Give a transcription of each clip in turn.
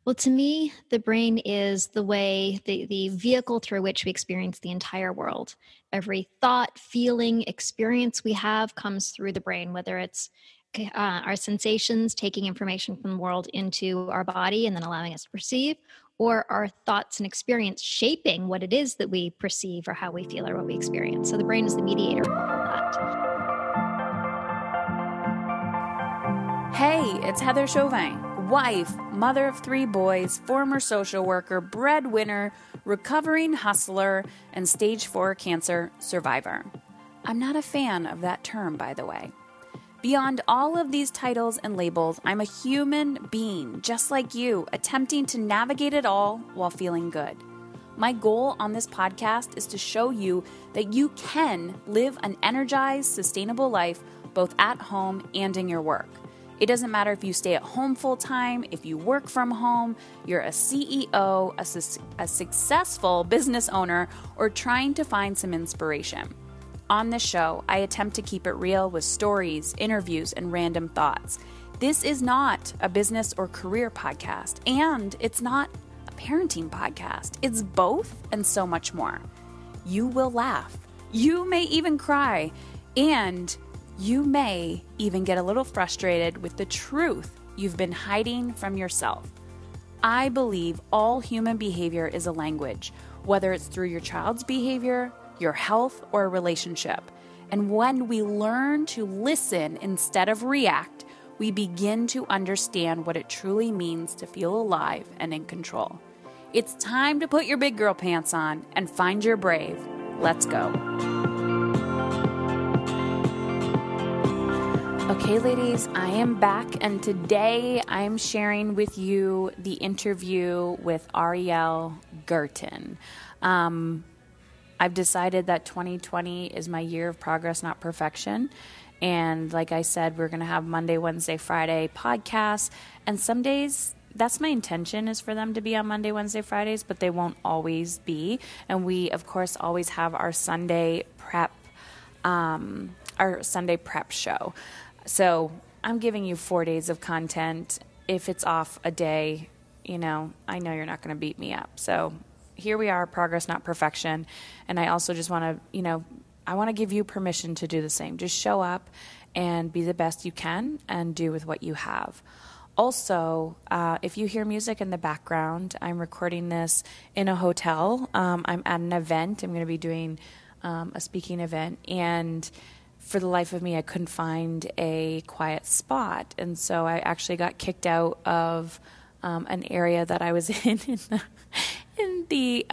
Well, to me, the brain is the vehicle through which we experience the entire world. Every thought, feeling, experience we have comes through the brain, whether it's our sensations taking information from the world into our body and then allowing us to perceive, or our thoughts and experience shaping what it is that we perceive or how we feel or what we experience. So the brain is the mediator of all of that. Hey, it's Heather Chauvin, wife, mother of 3 boys, former social worker, breadwinner, recovering hustler, and stage 4 cancer survivor. I'm not a fan of that term, by the way. Beyond all of these titles and labels, I'm a human being, just like you, attempting to navigate it all while feeling good. My goal on this podcast is to show you that you can live an energized, sustainable life both at home and in your work. It doesn't matter if you stay at home full-time, if you work from home, you're a CEO, a successful business owner, or trying to find some inspiration. On this show, I attempt to keep it real with stories, interviews, and random thoughts. This is not a business or career podcast, and it's not a parenting podcast. It's both and so much more. You will laugh. You may even cry, and you may even get a little frustrated with the truth you've been hiding from yourself. I believe all human behavior is a language, whether it's through your child's behavior, your health, or a relationship. And when we learn to listen instead of react, we begin to understand what it truly means to feel alive and in control. It's time to put your big girl pants on and find your brave. Let's go. Okay, ladies, I am back, and today I'm sharing with you the interview with Ariel Garten. I've decided that 2020 is my year of progress, not perfection. And like I said, we're going to have Monday, Wednesday, Friday podcasts. And some days, that's my intention, is for them to be on Monday, Wednesday, Fridays, but they won't always be. And we, of course, always have our Sunday prep show. So I'm giving you 4 days of content. If it's off a day, I know you're not going to beat me up. So here we are, progress, not perfection. And I also just want to, I want to give you permission to do the same. Just show up and be the best you can and do with what you have. Also, if you hear music in the background, I'm recording this in a hotel. I'm at an event. I'm going to be doing a speaking event, and for the life of me, I couldn't find a quiet spot. And so I actually got kicked out of an area that I was in the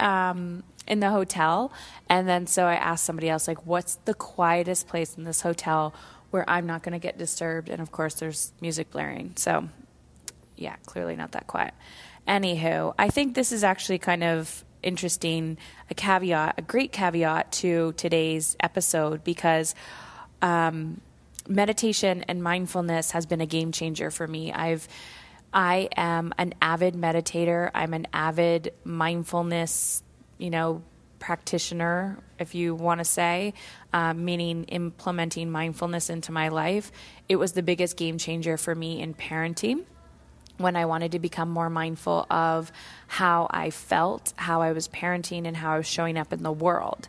hotel. And then so I asked somebody else, like, what's the quietest place in this hotel where I'm not going to get disturbed? And of course, there's music blaring. So yeah, clearly not that quiet. Anywho, I think this is actually kind of interesting, a great caveat to today's episode, because meditation and mindfulness has been a game changer for me. I am an avid meditator. I'm an avid mindfulness, practitioner, if you want to say, meaning implementing mindfulness into my life. It was the biggest game changer for me in parenting, when I wanted to become more mindful of how I felt, how I was parenting, and how I was showing up in the world.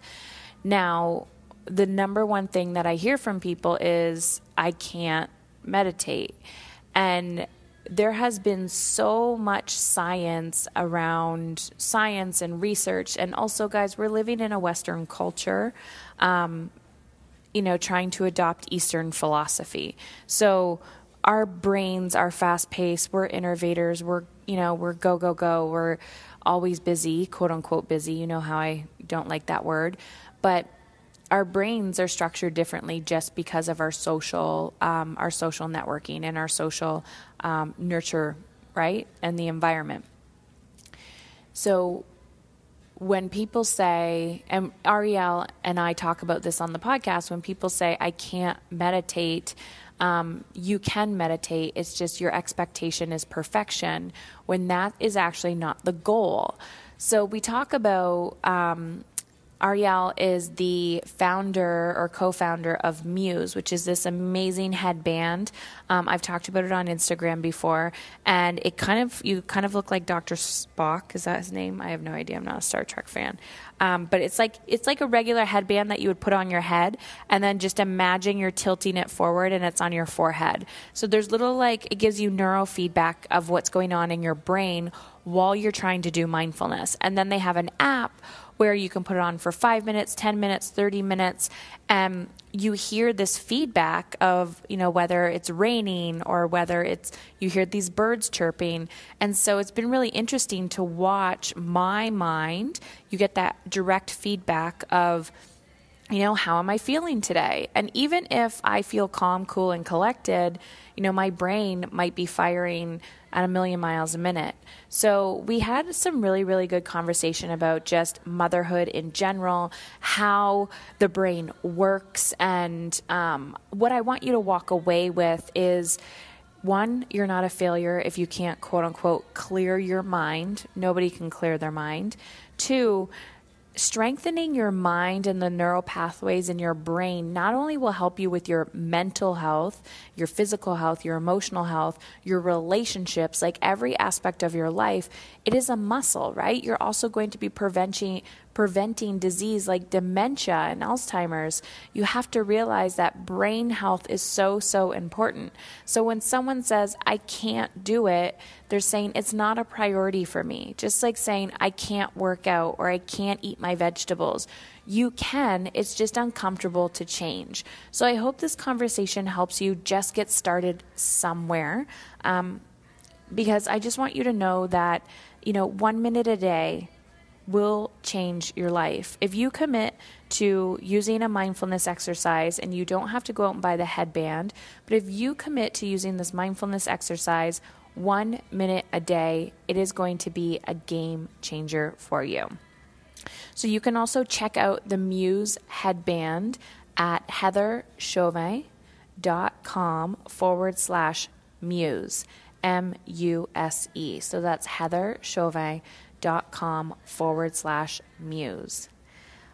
Now, the number one thing that I hear from people is, I can't meditate. And there has been so much science around science and research. And also, guys, we're living in a Western culture, trying to adopt Eastern philosophy. So our brains are fast paced. We're innovators. We're go, go, go. We're always busy, quote unquote busy. You know how I don't like that word, but our brains are structured differently just because of our social networking and our social nurture, right? And the environment. So when people say, and Ariel and I talk about this on the podcast, when people say, I can't meditate, you can meditate. It's just your expectation is perfection, when that is actually not the goal. So we talk about Ariel is the founder or co-founder of Muse, which is this amazing headband. I've talked about it on Instagram before, and you kind of look like Dr. Spock. Is that his name? I have no idea. I'm not a Star Trek fan. But it's like a regular headband that you would put on your head, and then just imagine you're tilting it forward and it's on your forehead. So there's it gives you neurofeedback of what's going on in your brain while you're trying to do mindfulness. And then they have an app where you can put it on for 5 minutes, 10 minutes, 30 minutes, and you hear this feedback of, whether it's raining or whether you hear these birds chirping. And so it's been really interesting to watch my mind. You get that direct feedback of, how am I feeling today? And even if I feel calm, cool, and collected, my brain might be firing at 1,000,000 miles a minute. So we had some really, really good conversation about just motherhood in general, how the brain works. And what I want you to walk away with is, one, you're not a failure if you can't, quote unquote, clear your mind. Nobody can clear their mind. Two, strengthening your mind and the neural pathways in your brain not only will help you with your mental health, your physical health, your emotional health, your relationships, like every aspect of your life, it is a muscle, right? You're also going to be preventing disease like dementia and Alzheimer's. You have to realize that brain health is so, so important. So when someone says, I can't do it, they're saying it's not a priority for me. Just like saying, I can't work out or I can't eat my vegetables. You can, it's just uncomfortable to change. So I hope this conversation helps you just get started somewhere. Because I just want you to know that, 1 minute a day will change your life. If you commit to using a mindfulness exercise, and you don't have to go out and buy the headband, but if you commit to using this mindfulness exercise 1 minute a day, it is going to be a game changer for you. So you can also check out the Muse headband at heatherchauvin.com/muse, M-U-S-E. So that's heatherchauvin.com/muse.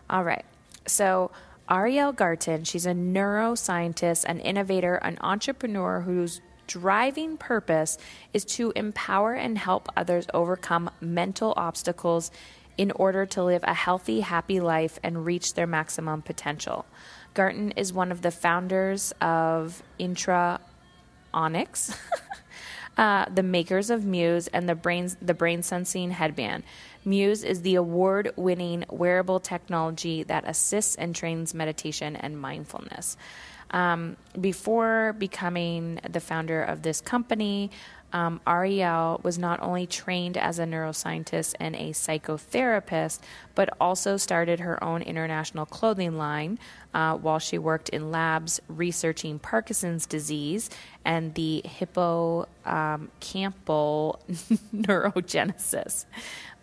All right. So Ariel Garten, she's a neuroscientist, an innovator, an entrepreneur whose driving purpose is to empower and help others overcome mental obstacles in order to live a healthy, happy life and reach their maximum potential. Garten is one of the founders of InteraXon, the makers of Muse and the brain sensing headband. Muse is the award-winning wearable technology that assists and trains meditation and mindfulness. Before becoming the founder of this company, Ariel was not only trained as a neuroscientist and a psychotherapist, but also started her own international clothing line while she worked in labs researching Parkinson's disease and the hippocampal neurogenesis.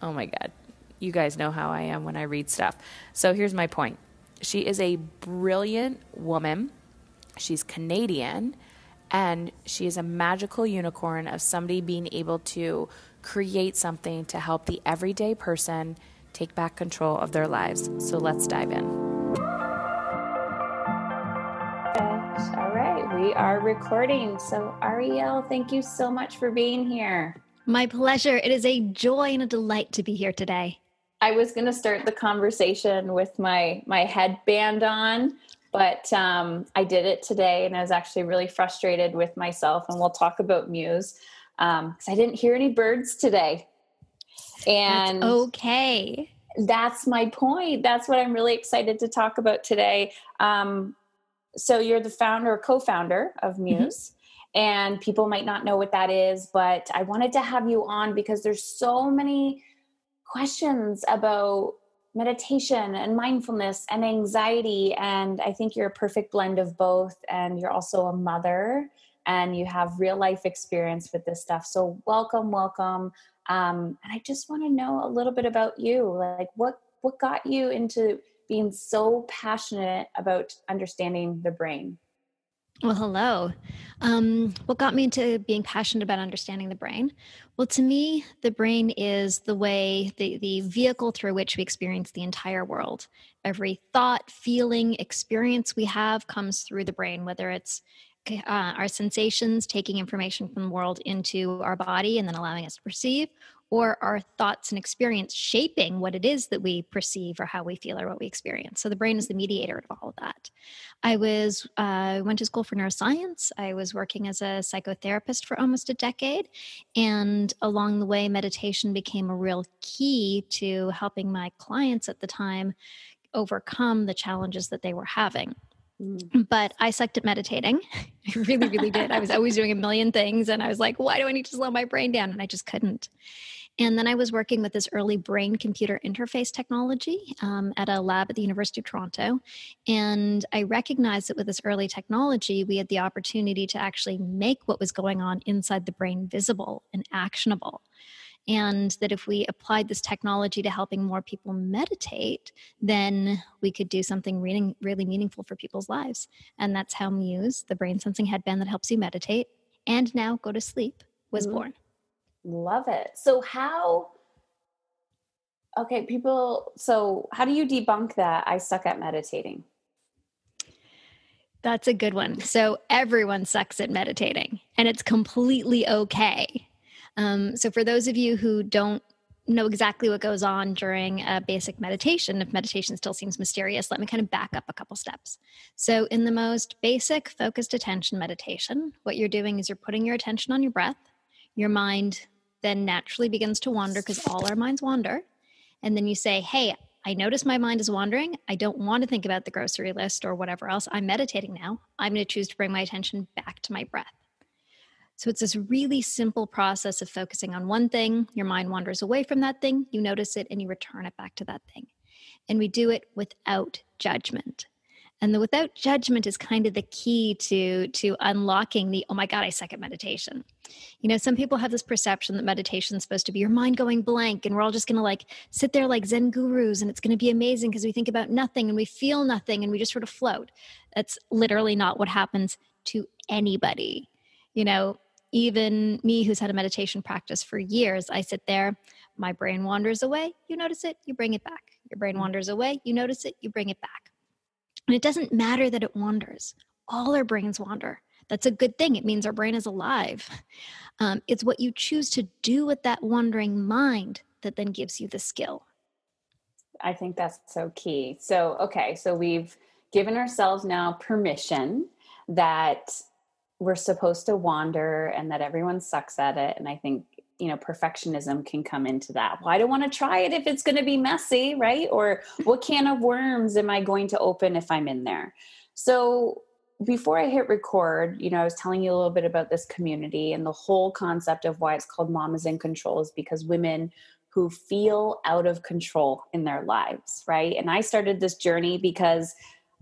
Oh my God. You guys know how I am when I read stuff. So here's my point. She is a brilliant woman. She's Canadian. And she is a magical unicorn of somebody being able to create something to help the everyday person take back control of their lives. So let's dive in. All right, we are recording. So Ariel, thank you so much for being here. My pleasure. It is a joy and a delight to be here today. I was going to start the conversation with my headband on, but I did it today, and I was actually really frustrated with myself. And we'll talk about Muse because I didn't hear any birds today. And that's okay. That's my point. That's what I'm really excited to talk about today. So you're the founder or co-founder of Muse, and people might not know what that is, but I wanted to have you on because there's so many questions about meditation and mindfulness and anxiety. And I think you're a perfect blend of both. And you're also a mother and you have real life experience with this stuff. So welcome. And I just want to know a little bit about you. Like what got you into being so passionate about understanding the brain? Well, hello. What got me into being passionate about understanding the brain? Well, to me, the brain is the vehicle through which we experience the entire world. Every thought, feeling, experience we have comes through the brain, whether it's our sensations taking information from the world into our body and then allowing us to perceive, or our thoughts and experience shaping what it is that we perceive or how we feel or what we experience. So the brain is the mediator of all of that. I went to school for neuroscience. I was working as a psychotherapist for almost a decade. And along the way, meditation became a real key to helping my clients at the time overcome the challenges that they were having. But I sucked at meditating. I really, really did. I was always doing a million things. And I was like, why do I need to slow my brain down? And I just couldn't. And then I was working with this early brain computer interface technology at a lab at the University of Toronto. And I recognized that with this early technology, we had the opportunity to actually make what was going on inside the brain visible and actionable. And that if we applied this technology to helping more people meditate, then we could do something really, really meaningful for people's lives. And that's how Muse, the brain sensing headband that helps you meditate and now go to sleep, was born. Love it. So how do you debunk that I suck at meditating? That's a good one. So everyone sucks at meditating, and it's completely okay. So for those of you who don't know exactly what goes on during a basic meditation, if meditation still seems mysterious, let me kind of back up a couple steps. So in the most basic focused attention meditation, what you're doing is you're putting your attention on your breath. Your mind then naturally begins to wander because all our minds wander. And then you say, hey, I notice my mind is wandering. I don't want to think about the grocery list or whatever else. I'm meditating now. I'm going to choose to bring my attention back to my breath. So it's this really simple process of focusing on one thing. Your mind wanders away from that thing. You notice it and you return it back to that thing. And we do it without judgment. And the without judgment is kind of the key to unlocking the, oh my God, I suck at meditation. You know, some people have this perception that meditation is supposed to be your mind going blank and we're all just going to like sit there like Zen gurus and it's going to be amazing because we think about nothing and we feel nothing and we just sort of float. That's literally not what happens to anybody. You know, even me who's had a meditation practice for years, I sit there, my brain wanders away, you notice it, you bring it back. Your brain wanders away, you notice it, you bring it back. And it doesn't matter that it wanders. All our brains wander. That's a good thing. It means our brain is alive. It's what you choose to do with that wandering mind that then gives you the skill. I think that's so key. So we've given ourselves now permission that we're supposed to wander and that everyone sucks at it. And I think, perfectionism can come into that. Well, I don't want to try it if it's going to be messy, right? Or what can of worms am I going to open if I'm in there? So before I hit record, I was telling you a little bit about this community and the whole concept of why it's called Mamas in Control is because women who feel out of control in their lives, right? And I started this journey because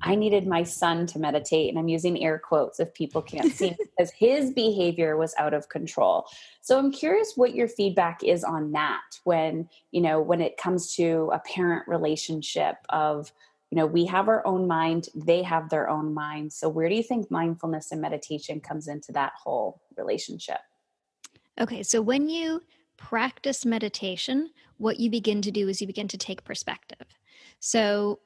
I needed my son to meditate, and I'm using air quotes if people can't see because his behavior was out of control. So I'm curious what your feedback is on that when it comes to a parent relationship of, we have our own mind, they have their own mind. So where do you think mindfulness and meditation comes into that whole relationship? Okay, so when you practice meditation, what you begin to do is you begin to take perspective. So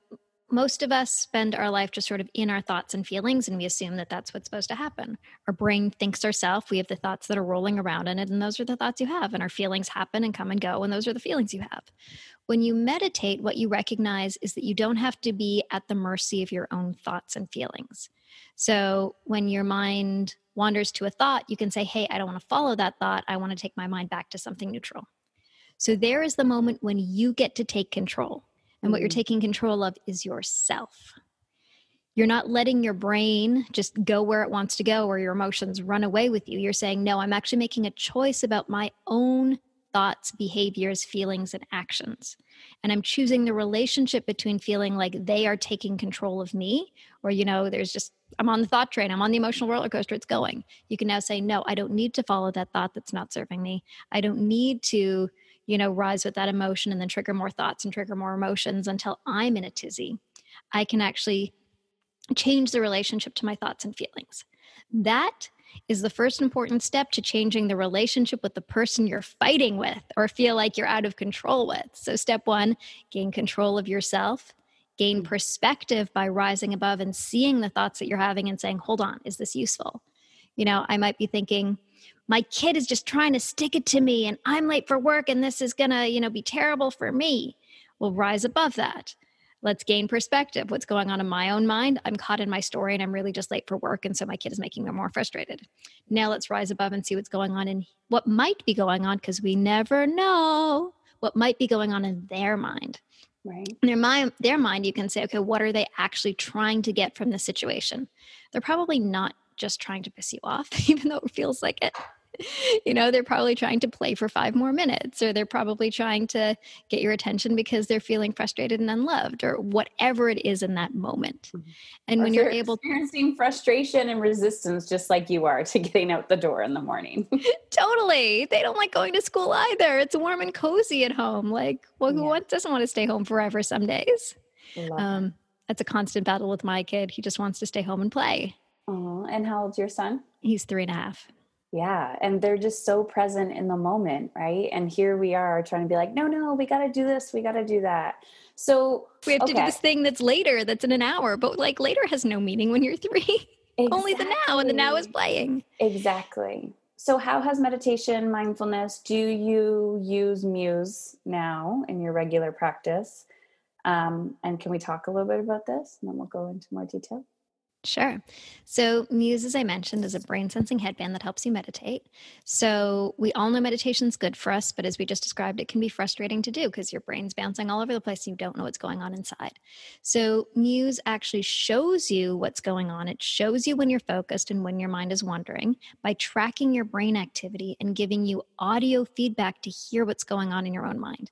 most of us spend our life just sort of in our thoughts and feelings, and we assume that that's what's supposed to happen. Our brain thinks ourselves. We have the thoughts that are rolling around in it, and those are the thoughts you have. And our feelings happen and come and go, and those are the feelings you have. When you meditate, what you recognize is that you don't have to be at the mercy of your own thoughts and feelings. So when your mind wanders to a thought, you can say, hey, I don't want to follow that thought. I want to take my mind back to something neutral. So there is the moment when you get to take control. And what you're taking control of is yourself. You're not letting your brain just go where it wants to go or your emotions run away with you. You're saying, no, I'm actually making a choice about my own thoughts, behaviors, feelings, and actions. And I'm choosing the relationship between feeling like they are taking control of me or, I'm on the thought train, I'm on the emotional roller coaster, it's going. You can now say, no, I don't need to follow that thought that's not serving me. I don't need to rise with that emotion and then trigger more thoughts and trigger more emotions until I'm in a tizzy. I can actually change the relationship to my thoughts and feelings. That is the first important step to changing the relationship with the person you're fighting with or feel like you're out of control with. So step one, gain control of yourself, gain perspective by rising above and seeing the thoughts that you're having and saying, hold on, is this useful? I might be thinking, my kid is just trying to stick it to me and I'm late for work and this is going to, be terrible for me. We'll rise above that. Let's gain perspective. What's going on in my own mind? I'm caught in my story and I'm really just late for work. And so my kid is making me more frustrated. Now let's rise above and see what's going on and what might be going on, because we never know what might be going on in their mind. Right. In their mind, you can say, okay, what are they actually trying to get from the situation? They're probably not just trying to piss you off, even though it feels like it. They're probably trying to play for 5 more minutes, or they're probably trying to get your attention because they're feeling frustrated and unloved, or whatever it is in that moment. And when you're able experiencing frustration and resistance, just like you are to getting out the door in the morning. Totally. They don't like going to school either. It's warm and cozy at home. Who doesn't want to stay home forever some days? That's a constant battle with my kid. He just wants to stay home and play. Oh, and how old's your son? He's 3.5. Yeah. And they're just so present in the moment, right? And here we are trying to be like, no, we got to do this. We got to do that. So we have to do this thing that's later, that's in an hour, but later has no meaning when you're 3. Exactly. Only the now, and the now is playing. Exactly. So how has meditation, mindfulness, do you use Muse now in your regular practice? And can we talk a little bit about this? And then we'll go into more detail. Sure. So Muse, as I mentioned, is a brain sensing headband that helps you meditate. So we all know meditation's good for us, but as we just described, it can be frustrating to do because your brain's bouncing all over the place and you don't know what's going on inside. So Muse actually shows you what's going on. It shows you when you're focused and when your mind is wandering by tracking your brain activity and giving you audio feedback to hear what's going on in your own mind.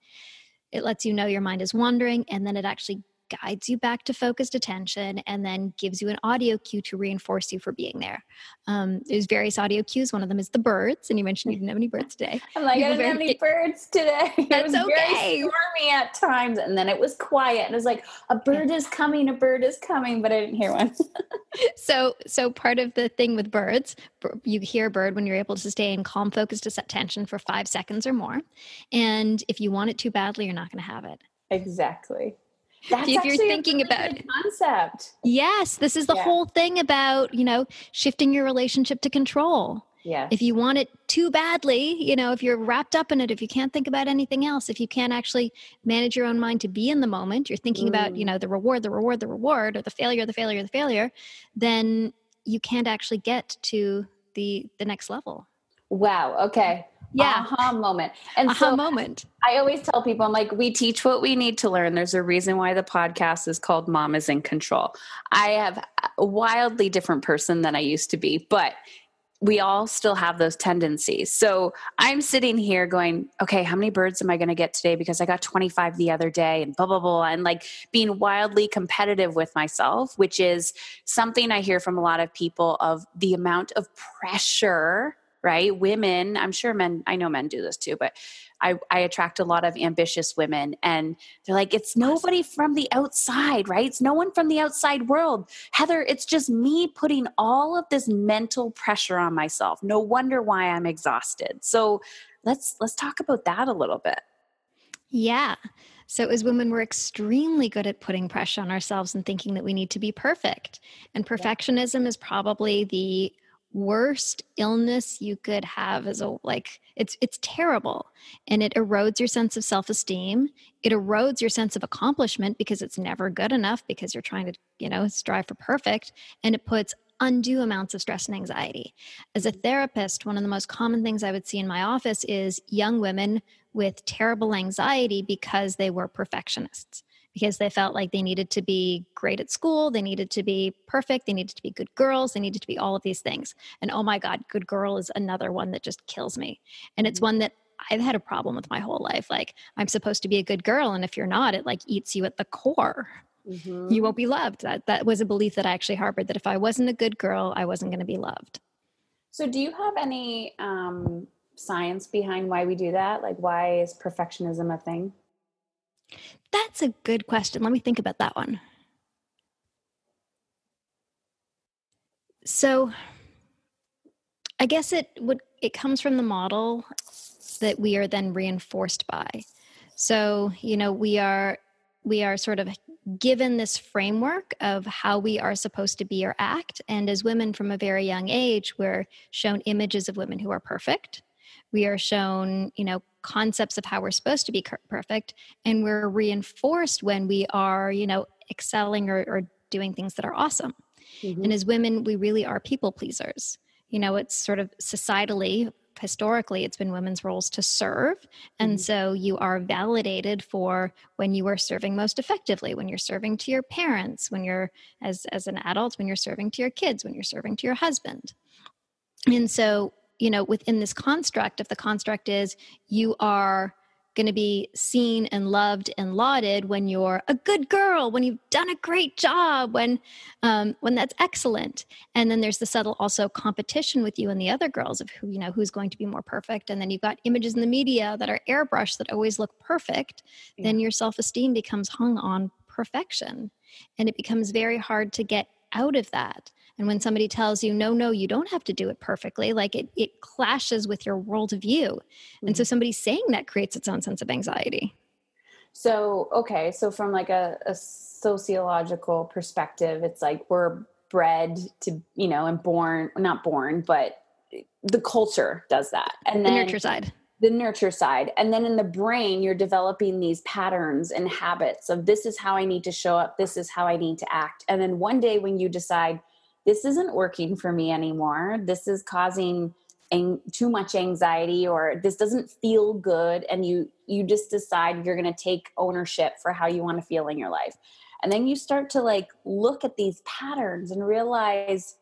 It lets you know your mind is wandering, and then it actually guides you back to focused attention and then gives you an audio cue to reinforce you for being there. There's various audio cues. One of them is the birds, and you mentioned you didn't have any birds today. I'm like, I didn't have any birds today. That's it was very stormy at times, and then it was quiet, and it was like, a bird is coming, but I didn't hear one. So part of the thing with birds, you hear a bird when you're able to stay in calm, focused attention for 5 seconds or more. And if you want it too badly, you're not going to have it. Exactly. That's if you're thinking about good concept. Yes, this is the whole thing about, shifting your relationship to control. Yes. If you want it too badly, if you're wrapped up in it, if you can't think about anything else, if you can't actually manage your own mind to be in the moment, you're thinking about, the reward, or the failure, then you can't actually get to the next level. Wow. Okay. Yeah. Aha moment. And moment. I always tell people, I'm like, we teach what we need to learn. There's a reason why the podcast is called Mom is in Control. I have a wildly different person than I used to be, but we all still have those tendencies. So I'm sitting here going, okay, how many birds am I going to get today? Because I got 25 the other day and blah, blah, blah. And like being wildly competitive with myself, which is something I hear from a lot of people of the amount of pressure, right? Women, I'm sure men, I know men do this too, but I attract a lot of ambitious women, and they're like, it's nobody from the outside, right? It's no one from the outside world. Heather, it's just me putting all of this mental pressure on myself. No wonder why I'm exhausted. So let's talk about that a little bit. Yeah. So as women, we're extremely good at putting pressure on ourselves and thinking that we need to be perfect. And perfectionism is probably the worst illness you could have. It's terrible, and it erodes your sense of self-esteem. It erodes your sense of accomplishment because it's never good enough, because you're trying to strive for perfect, and it puts undue amounts of stress and anxiety. As a therapist, one of the most common things I would see in my office is young women with terrible anxiety because they were perfectionists, because they felt like they needed to be great at school, they needed to be perfect, they needed to be good girls, they needed to be all of these things. And oh my God, good girl is another one that just kills me. And it's one that I've had a problem with my whole life. Like, I'm supposed to be a good girl, and if you're not, it like eats you at the core. Mm-hmm. You won't be loved. That was a belief that I actually harbored, that if I wasn't a good girl, I wasn't going to be loved. So do you have any science behind why we do that? Like, why is perfectionism a thing? That's a good question. Let me think about that one. So I guess it comes from the model that we are then reinforced by. So, we are sort of given this framework of how we are supposed to be or act. And as women from a very young age, we're shown images of women who are perfect. We are shown, concepts of how we're supposed to be perfect. And we're reinforced when we are, excelling or doing things that are awesome. Mm-hmm. And as women, we really are people pleasers. It's sort of societally, historically, it's been women's roles to serve. And so you are validated for when you are serving most effectively, when you're serving to your parents, when you're as an adult, when you're serving to your kids, when you're serving to your husband. And so, within this construct, if the construct is you are going to be seen and loved and lauded when you're a good girl, when you've done a great job, when that's excellent. And then there's the subtle also competition with you and the other girls of who, who's going to be more perfect. And then you've got images in the media that are airbrushed that always look perfect. Yeah. Then your self-esteem becomes hung on perfection. And it becomes very hard to get out of that. And when somebody tells you, no, you don't have to do it perfectly, like it clashes with your worldview. Mm-hmm. And so somebody saying that creates its own sense of anxiety. So, okay. So from like a sociological perspective, it's like we're bred to, and not born, but the culture does that. And then the nurture side. And then in the brain, you're developing these patterns and habits of this is how I need to show up. This is how I need to act. And then one day when you decide, this isn't working for me anymore, this is causing too much anxiety, or this doesn't feel good. And you just decide you're going to take ownership for how you want to feel in your life. And then you start to like look at these patterns and realize,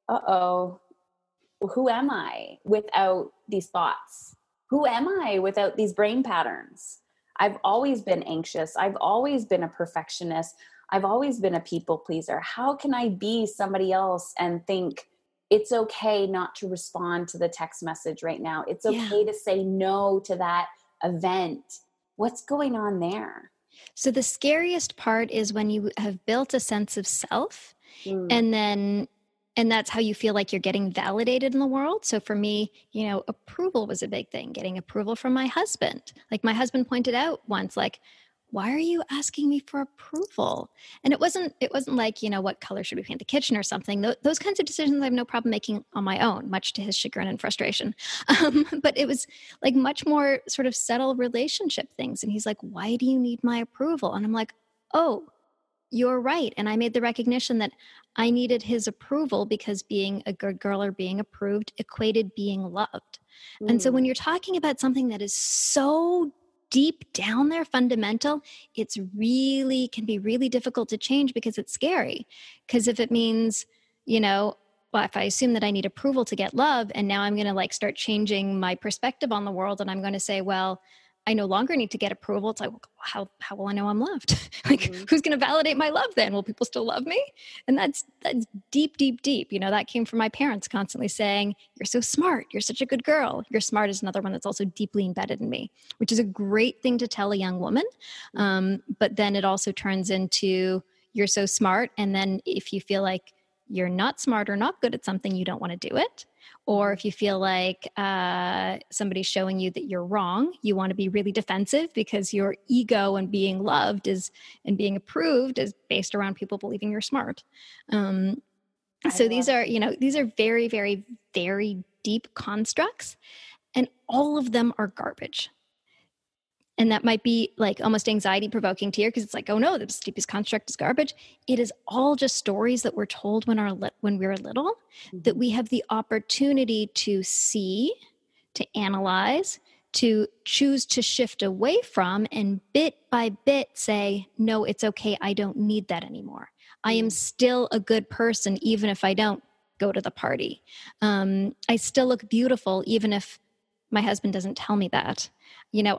who am I without these thoughts? Who am I without these brain patterns? I've always been anxious. I've always been a perfectionist. I've always been a people pleaser. How can I be somebody else and think it's okay not to respond to the text message right now? It's okay to say no to that event. What's going on there? So the scariest part is when you have built a sense of self and that's how you feel like you're getting validated in the world. So for me, approval was a big thing, getting approval from my husband. Like my husband pointed out once, like, why are you asking me for approval? And it wasn't like, what color should we paint the kitchen or something. Those kinds of decisions I have no problem making on my own, much to his chagrin and frustration. But it was like much more sort of subtle relationship things. And he's like, why do you need my approval? And I'm like, oh, you're right. And I made the recognition that I needed his approval because being a good girl or being approved equated being loved. And so when you're talking about something that is so deep down there, fundamental, can be really difficult to change because it's scary. Because if it means, if I assume that I need approval to get love, and now I'm going to like start changing my perspective on the world, and I'm going to say, well, I no longer need to get approval. It's like, how will I know I'm loved? Like, who's going to validate my love then? Will people still love me? And that's deep, deep, deep. That came from my parents constantly saying, you're so smart. You're such a good girl. You're smart is another one that's also deeply embedded in me, which is a great thing to tell a young woman. But then it also turns into, you're so smart. And then if you feel like you're not smart or not good at something, you don't want to do it. Or if you feel like somebody's showing you that you're wrong, you want to be really defensive because your ego and being loved and being approved is based around people believing you're smart. So these are very, very, very deep constructs, and all of them are garbage. And that might be like almost anxiety provoking to hear because it's like, oh no, this deepest construct is garbage. It is all just stories that we're told when we were little, that we have the opportunity to see, to analyze, to choose to shift away from, and bit by bit say, no, it's okay. I don't need that anymore. I am still a good person, even if I don't go to the party. I still look beautiful, even if my husband doesn't tell me that.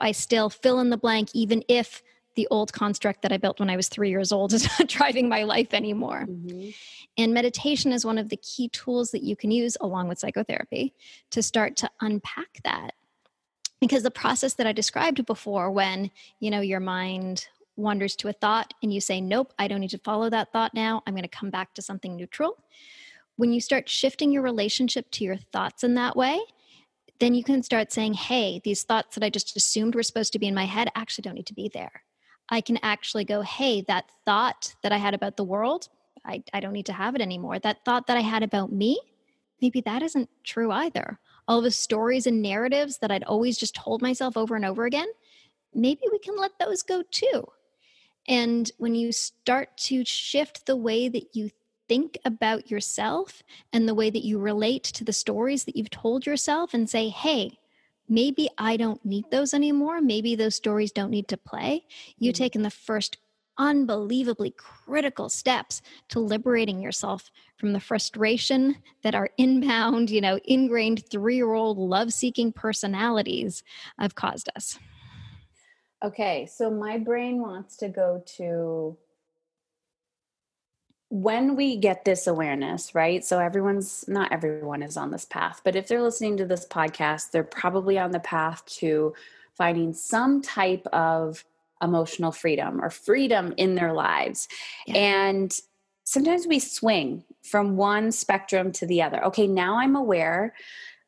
I still fill in the blank, even if the old construct that I built when I was 3 years old is not driving my life anymore. And meditation is one of the key tools that you can use along with psychotherapy to start to unpack that. Because the process that I described before, when, your mind wanders to a thought and you say, nope, I don't need to follow that thought now. I'm going to come back to something neutral. when you start shifting your relationship to your thoughts in that way, then you can start saying, hey, these thoughts that I just assumed were supposed to be in my head actually don't need to be there. I can actually go, hey, that thought that I had about the world, I don't need to have it anymore. That thought that I had about me, maybe that isn't true either. All the stories and narratives that I'd always just told myself over and over again, maybe we can let those go too. And when you start to shift the way that you think about yourself and the way that you relate to the stories that you've told yourself and say, hey, maybe I don't need those anymore. Maybe those stories don't need to play. You've taken the first unbelievably critical steps to liberating yourself from the frustration that our inbound, ingrained 3-year-old love-seeking personalities have caused us. Okay, so my brain wants to go to when we get this awareness, right? So not everyone is on this path, but if they're listening to this podcast, they're probably on the path to finding some type of emotional freedom or freedom in their lives. Yeah. And sometimes we swing from one spectrum to the other. Okay, now I'm aware,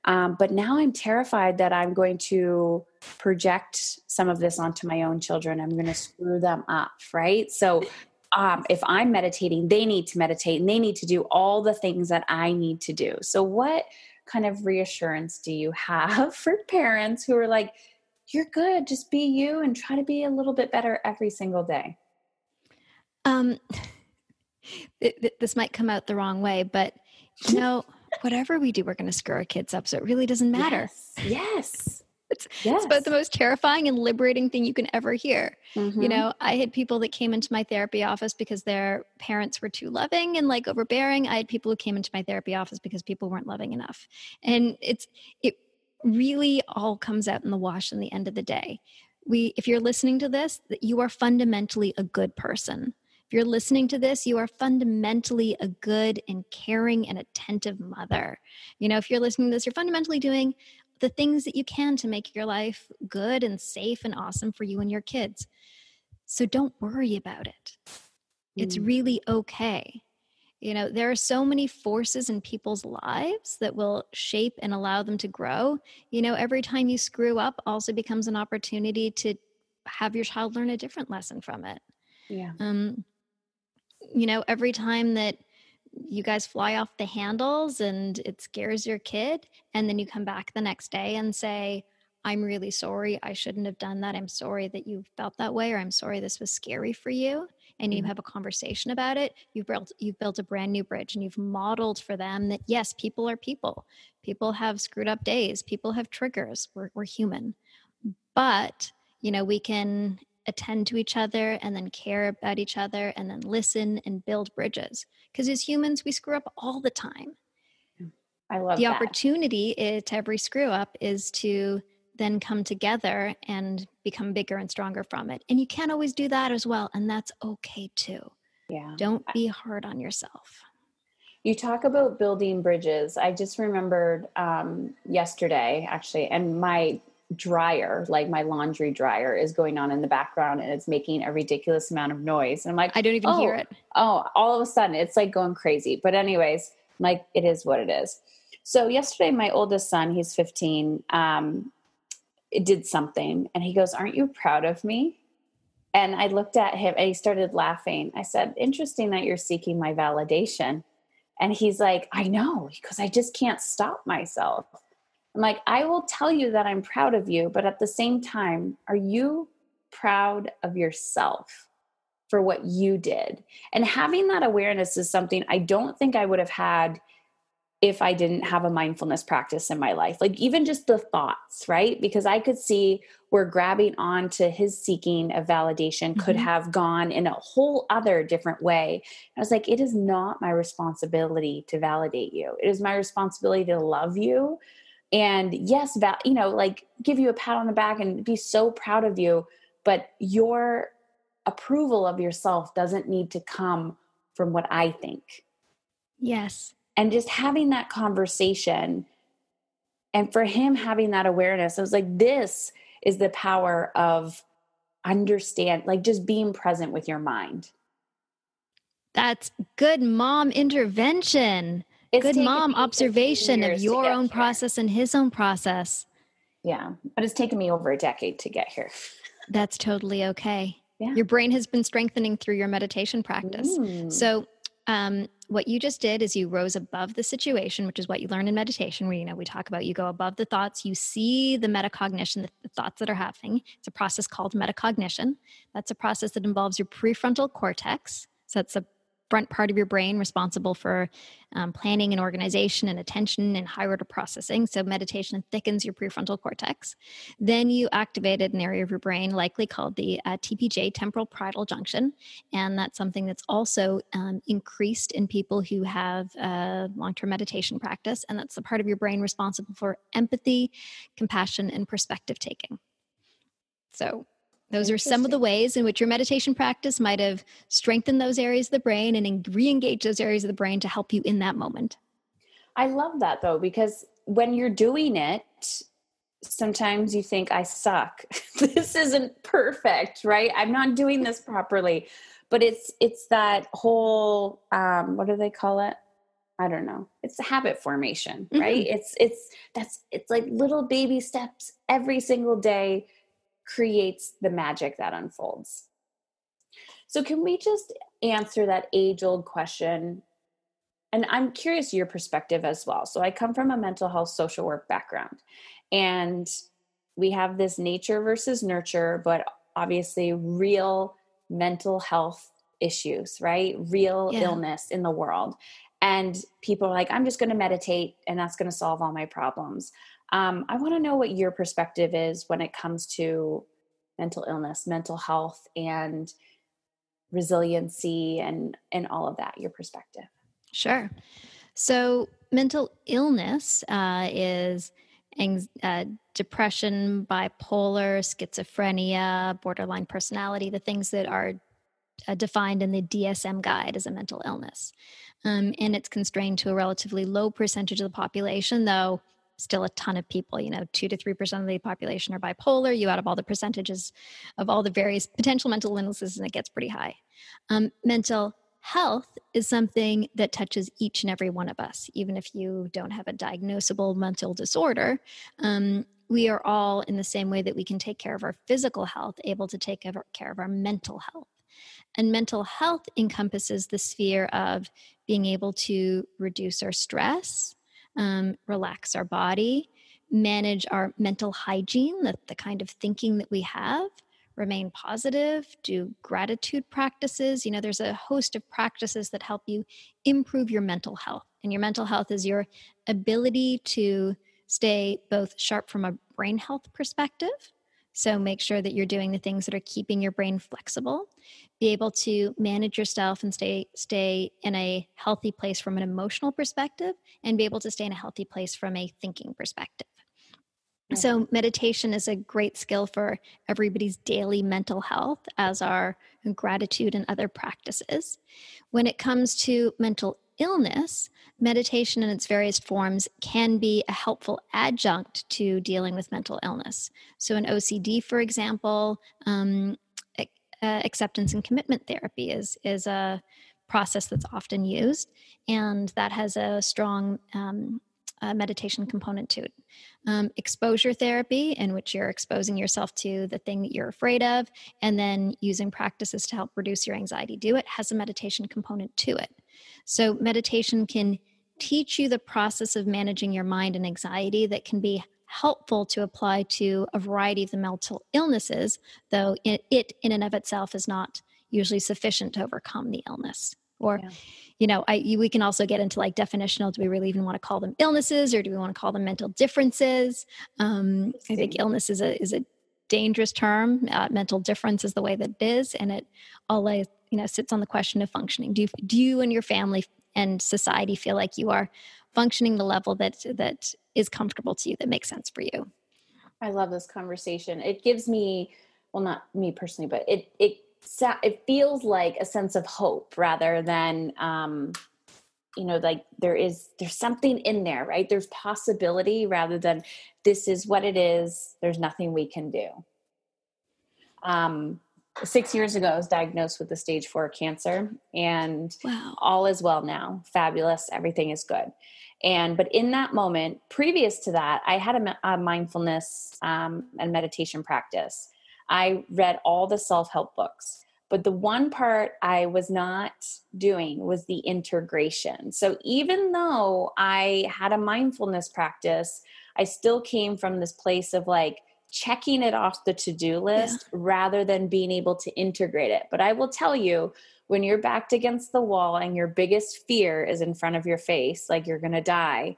but now I'm terrified that I'm going to project some of this onto my own children. I'm going to screw them up, right? So if I'm meditating, they need to meditate and they need to do all the things that I need to do. So what kind of reassurance do you have for parents who are like, you're good, just be you and try to be a little bit better every single day? This might come out the wrong way, but whatever we do, we're going to screw our kids up. So it really doesn't matter. Yes. It's about the most terrifying and liberating thing you can ever hear. Mm-hmm. I had people that came into my therapy office because their parents were too loving and overbearing. I had people who came into my therapy office because people weren't loving enough. And it really all comes out in the wash in the end of the day. If you're listening to this, you are fundamentally a good person. If you're listening to this, you are fundamentally a good and caring and attentive mother. If you're listening to this, you're fundamentally doing the things that you can to make your life good and safe and awesome for you and your kids. So don't worry about it. It's really okay. There are so many forces in people's lives that will shape and allow them to grow. Every time you screw up also becomes an opportunity to have your child learn a different lesson from it. Yeah. Every time that you guys fly off the handles and it scares your kid, and then you come back the next day and say, I'm really sorry, I shouldn't have done that. I'm sorry that you felt that way, or I'm sorry this was scary for you. And you have a conversation about it. You've built a brand new bridge, and you've modeled for them that yes, people are people. People have screwed up days. People have triggers. We're human. But, we can attend to each other and then care about each other and then listen and build bridges. Because as humans, we screw up all the time. I love the that. opportunity to every screw up is to then come together and become bigger and stronger from it. And you can't always do that as well. And that's okay too. Yeah. Don't be hard on yourself. You talk about building bridges. I just remembered yesterday, actually, and my dryer, like my laundry dryer, is going on in the background and it's making a ridiculous amount of noise. And I'm like, I don't even hear it. Oh, all of a sudden it's like going crazy. But anyways, like it is what it is. So yesterday, my oldest son, he's 15, it did something and he goes, aren't you proud of me? And I looked at him and he started laughing. I said, interesting that you're seeking my validation. And he's like, I know, because I just can't stop myself. I'm like, I will tell you that I'm proud of you, but at the same time, are you proud of yourself for what you did? And having that awareness is something I don't think I would have had if I didn't have a mindfulness practice in my life. Like even just the thoughts, right? Because I could see where grabbing onto his seeking of validation could have gone in a whole other different way. I was like, it is not my responsibility to validate you. It is my responsibility to love you. And yes, like give you a pat on the back and be so proud of you. But your approval of yourself doesn't need to come from what I think. Yes. And just having that conversation, and for him having that awareness, I was like, this is the power of like just being present with your mind. That's good mom intervention. It's Good taken mom me 15 observation of years to your get own here. process and his own process. Yeah. But it's taken me over a decade to get here. That's totally okay. Yeah. Your brain has been strengthening through your meditation practice. So what you just did is you rose above the situation, which is what you learn in meditation, where, we talk about you go above the thoughts, you see the metacognition, the thoughts that are happening. It's a process called metacognition. That's a process that involves your prefrontal cortex. So that's the front part of your brain responsible for planning and organization and attention and higher order processing. So meditation thickens your prefrontal cortex. Then you activated an area of your brain likely called the TPJ, temporal parietal junction. And that's something that's also increased in people who have long-term meditation practice. And that's the part of your brain responsible for empathy, compassion, and perspective taking. So those are some of the ways in which your meditation practice might have strengthened those areas of the brain and re-engaged those areas of the brain to help you in that moment. I love that though, because when you're doing it, sometimes you think, I suck. This isn't perfect, right? I'm not doing this properly. But it's that whole, what do they call it? I don't know. It's the habit formation, right? It's like little baby steps every single day creates the magic that unfolds. So can we just answer that age-old question? And I'm curious your perspective as well. So I come from a mental health social work background, and we have this nature versus nurture, but obviously real mental health issues, right? Real illness in the world. And people are like, I'm just going to meditate and that's going to solve all my problems. I want to know what your perspective is when it comes to mental illness, mental health, and resiliency and all of that, your perspective. Sure. So mental illness is depression, bipolar, schizophrenia, borderline personality, the things that are defined in the DSM guide as a mental illness. And it's constrained to a relatively low percentage of the population, though still a ton of people, 2 to 3% of the population are bipolar. You add up all the percentages of all the various potential mental illnesses, and it gets pretty high. Mental health is something that touches each and every one of us. Even if you don't have a diagnosable mental disorder, we are all, in the same way that we can take care of our physical health, able to take care of our mental health. And mental health encompasses the sphere of being able to reduce our stress, relax our body, manage our mental hygiene, the kind of thinking that we have, remain positive, do gratitude practices. There's a host of practices that help you improve your mental health. And your mental health is your ability to stay both sharp from a brain health perspective. So make sure that you're doing the things that are keeping your brain flexible, be able to manage yourself and stay in a healthy place from an emotional perspective, and be able to stay in a healthy place from a thinking perspective. So meditation is a great skill for everybody's daily mental health, as are gratitude and other practices. When it comes to mental illness, meditation in its various forms can be a helpful adjunct to dealing with mental illness. So in OCD, for example, acceptance and commitment therapy is a process that's often used, and that has a strong meditation component to it. Exposure therapy, in which you're exposing yourself to the thing that you're afraid of, and then using practices to help reduce your anxiety do it, has a meditation component to it. So meditation can teach you the process of managing your mind and anxiety that can be helpful to apply to a variety of the mental illnesses, though it in and of itself is not usually sufficient to overcome the illness. Or, we can also get into like definitional. Do we really even want to call them illnesses, or do we want to call them mental differences? I think illness is a dangerous term. Mental difference is the way that it is, and it all sits on the question of functioning. Do you and your family and society feel like you are functioning the level that is comfortable to you, that makes sense for you? I love this conversation. It gives me, well, not me personally, but it feels like a sense of hope rather than, like there's something in there, right? There's possibility rather than this is what it is. There's nothing we can do. 6 years ago, I was diagnosed with the stage 4 cancer, and Wow. all is well now. Fabulous. Everything is good. But in that moment, previous to that, I had a mindfulness and meditation practice. I read all the self-help books, but the one part I was not doing was the integration. So even though I had a mindfulness practice, I still came from this place of like checking it off the to-do list rather than being able to integrate it. But I will tell you, when you're backed against the wall and your biggest fear is in front of your face, like you're going to die,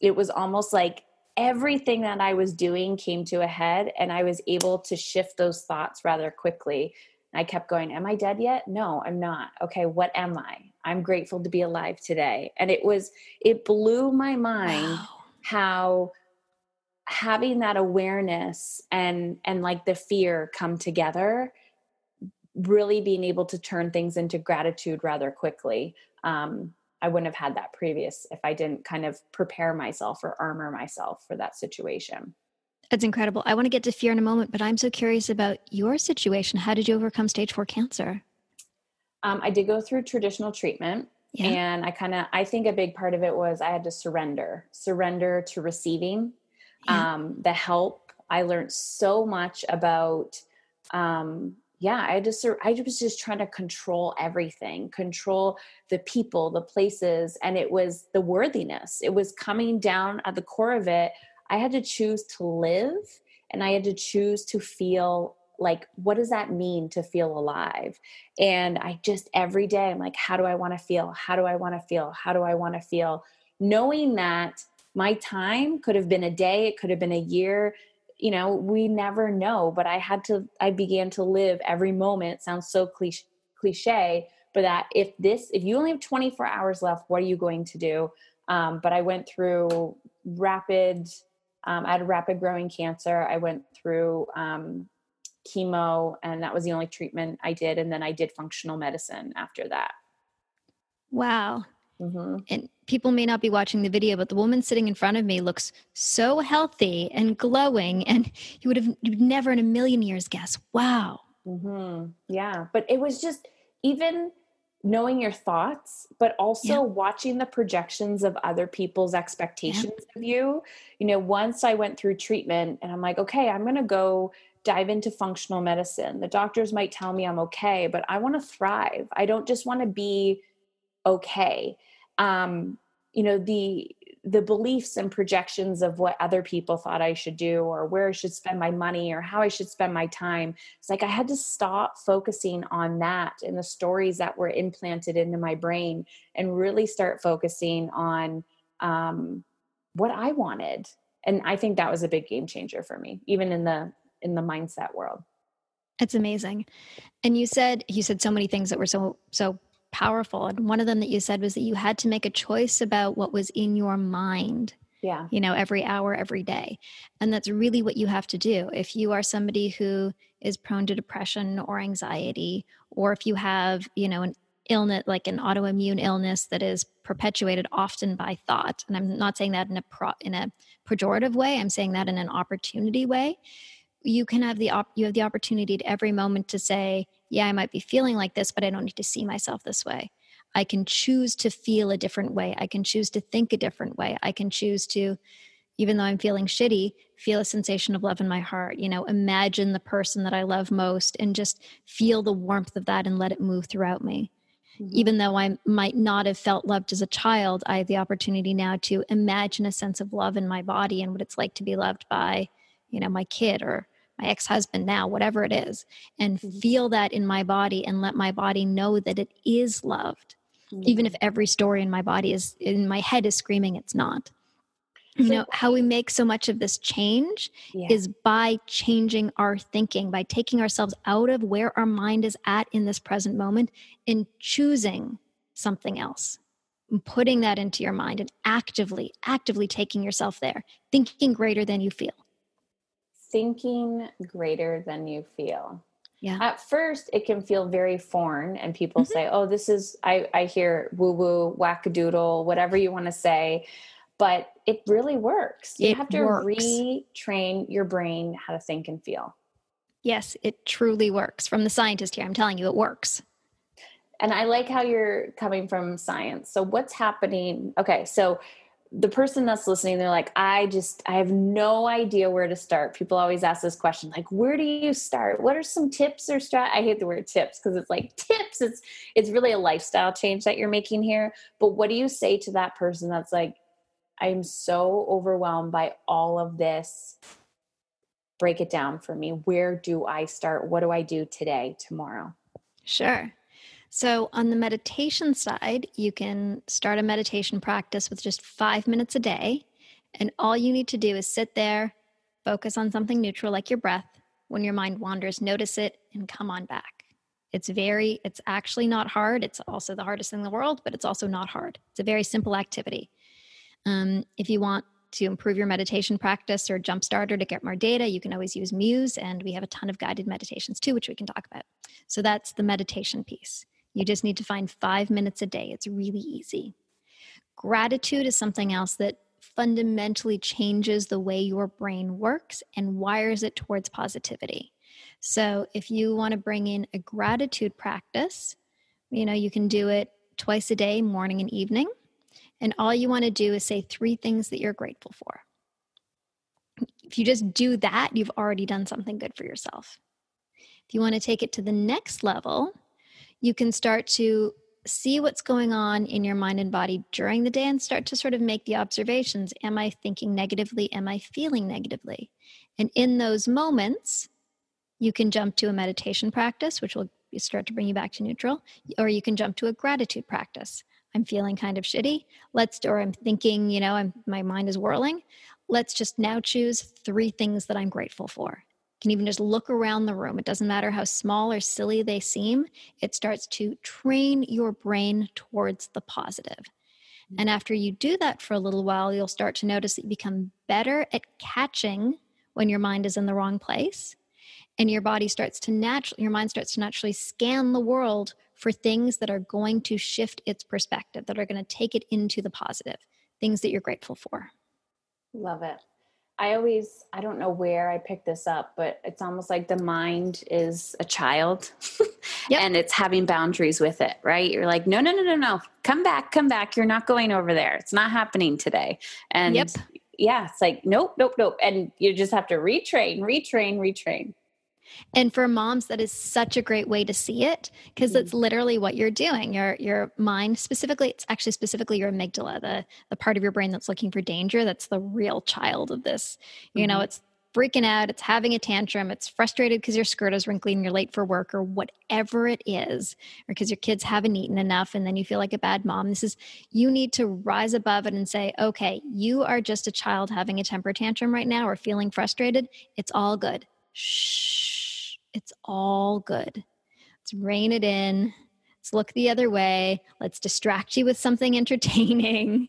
it was almost like everything that I was doing came to a head, and I was able to shift those thoughts rather quickly. I kept going, am I dead yet? No, I'm not. Okay, what am I? I'm grateful to be alive today. And it blew my mind how having that awareness and like the fear come together, really being able to turn things into gratitude rather quickly. I wouldn't have had that previous if I didn't kind of prepare myself or armor myself for that situation. That's incredible. I want to get to fear in a moment, but I'm so curious about your situation. How did you overcome stage 4 cancer? I did go through traditional treatment. Yeah. And I think a big part of it was I had to surrender to receiving the help. I learned so much about, I was just trying to control everything, control the people, the places, and it was the worthiness. It was coming down at the core of it. I had to choose to live, and I had to choose to feel like, what does that mean to feel alive? And I just, every day, I'm like, how do I want to feel? How do I want to feel? How do I want to feel? Knowing that my time could have been a day, it could have been a year, we never know, but I began to live every moment. Sounds so cliche, but that if you only have 24 hours left, what are you going to do? But I went through I had rapid growing cancer. I went through, chemo, and that was the only treatment I did. And then I did functional medicine after that. Wow. Mm-hmm. And people may not be watching the video, but the woman sitting in front of me looks so healthy and glowing, and you'd never in a million years guess. Wow. Mm-hmm. Yeah. But it was just even knowing your thoughts, but also watching the projections of other people's expectations of you. Once I went through treatment and I'm like, okay, I'm going to go dive into functional medicine. The doctors might tell me I'm okay, but I want to thrive. I don't just want to be okay. The beliefs and projections of what other people thought I should do, or where I should spend my money, or how I should spend my time. It's like I had to stop focusing on that and the stories that were implanted into my brain, and really start focusing on what I wanted. And I think that was a big game changer for me, even in the mindset world. It's amazing. And you said so many things that were so powerful. And one of them that you said was that you had to make a choice about what was in your mind. Yeah. Every hour, every day. And that's really what you have to do. If you are somebody who is prone to depression or anxiety, or if you have, an illness, like an autoimmune illness that is perpetuated often by thought. And I'm not saying that in a pejorative way. I'm saying that in an opportunity way. You have the opportunity at every moment to say, yeah, I might be feeling like this, but I don't need to see myself this way. I can choose to feel a different way. I can choose to think a different way. I can choose to, even though I'm feeling shitty, feel a sensation of love in my heart, imagine the person that I love most and just feel the warmth of that and let it move throughout me. Mm-hmm. Even though I might not have felt loved as a child, I have the opportunity now to imagine a sense of love in my body and what it's like to be loved by, my kid or my ex-husband now, whatever it is, and feel that in my body and let my body know that it is loved. Mm-hmm. Even if every story in my head is screaming it's not. How we make so much of this change is by changing our thinking, by taking ourselves out of where our mind is at in this present moment and choosing something else, and putting that into your mind and actively taking yourself there, thinking greater than you feel. Thinking greater than you feel. Yeah. At first, it can feel very foreign, and people say, oh, this is, I hear woo-woo, wackadoodle, whatever you want to say, but it really works. You have to retrain your brain how to think and feel. Yes, it truly works. From the scientist here, I'm telling you, it works. And I like how you're coming from science. So what's happening? Okay. So the person that's listening, they're like, I have no idea where to start. People always ask this question, like, where do you start? What are some tips or I hate the word tips because it's like tips. It's really a lifestyle change that you're making here. But what do you say to that person that's like, I'm so overwhelmed by all of this. Break it down for me. Where do I start? What do I do today, tomorrow? Sure. So on the meditation side, you can start a meditation practice with just 5 minutes a day. And all you need to do is sit there, focus on something neutral like your breath. When your mind wanders, notice it and come on back. It's actually not hard. It's also the hardest thing in the world, but it's also not hard. It's a very simple activity. If you want to improve your meditation practice or jumpstarter to get more data, you can always use Muse, and we have a ton of guided meditations too, which we can talk about. So that's the meditation piece. You just need to find 5 minutes a day. It's really easy. Gratitude is something else that fundamentally changes the way your brain works and wires it towards positivity. So if you want to bring in a gratitude practice, you can do it twice a day, morning and evening. And all you want to do is say 3 things that you're grateful for. If you just do that, you've already done something good for yourself. If you want to take it to the next level, you can start to see what's going on in your mind and body during the day and start to sort of make the observations. Am I thinking negatively? Am I feeling negatively? And in those moments, you can jump to a meditation practice, which will start to bring you back to neutral, or you can jump to a gratitude practice. I'm feeling kind of shitty. Or I'm thinking, my mind is whirling. Let's just now choose 3 things that I'm grateful for. You can even just look around the room. It doesn't matter how small or silly they seem. It starts to train your brain towards the positive. And after you do that for a little while, you'll start to notice that you become better at catching when your mind is in the wrong place. And your mind starts to naturally scan the world for things that are going to shift its perspective, that are going to take it into the positive, things that you're grateful for. Love it. I don't know where I picked this up, but it's almost like the mind is a child Yep. and it's having boundaries with it, right? You're like, no. Come back. You're not going over there. It's not happening today. And Yep. yeah, it's like, nope. And you just have to retrain. And for moms, that is such a great way to see it, because that's literally what you're doing. Your mind, specifically your amygdala, the part of your brain that's looking for danger, that's the real child of this. It's freaking out, it's having a tantrum, it's frustrated because your skirt is wrinkly and you're late for work or whatever it is, or because your kids haven't eaten enough and then you feel like a bad mom. You need to rise above it and say, okay, you are just a child having a temper tantrum right now or feeling frustrated. It's all good. Shh, it's all good. Let's rein it in. Let's look the other way. Let's distract you with something entertaining.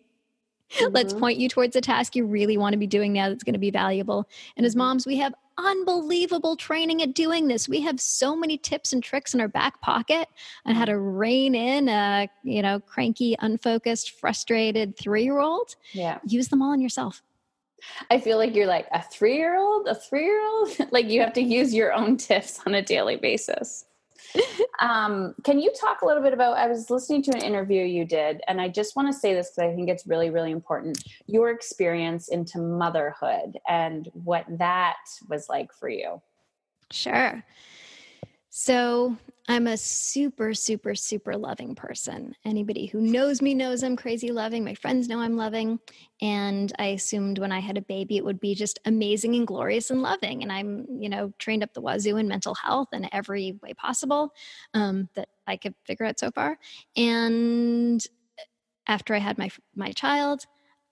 Let's point you towards a task you really want to be doing now that's going to be valuable. And as moms, we have unbelievable training at doing this. We have so many tips and tricks in our back pocket on how to rein in a, cranky, unfocused, frustrated 3-year-old. Yeah. Use them all on yourself. I feel like you're like a 3-year-old. Like you have to use your own tips on a daily basis. Can you talk a little bit about, I was listening to an interview you did, and I just want to say this because I think it's really, really important, your experience into motherhood and what that was like for you. Sure. So I'm a super, super, super loving person. Anybody who knows me knows I'm crazy loving. My friends know I'm loving. And I assumed when I had a baby, it would be just amazing and glorious and loving. And I'm, trained up the wazoo in mental health in every way possible that I could figure out so far. And after I had my child,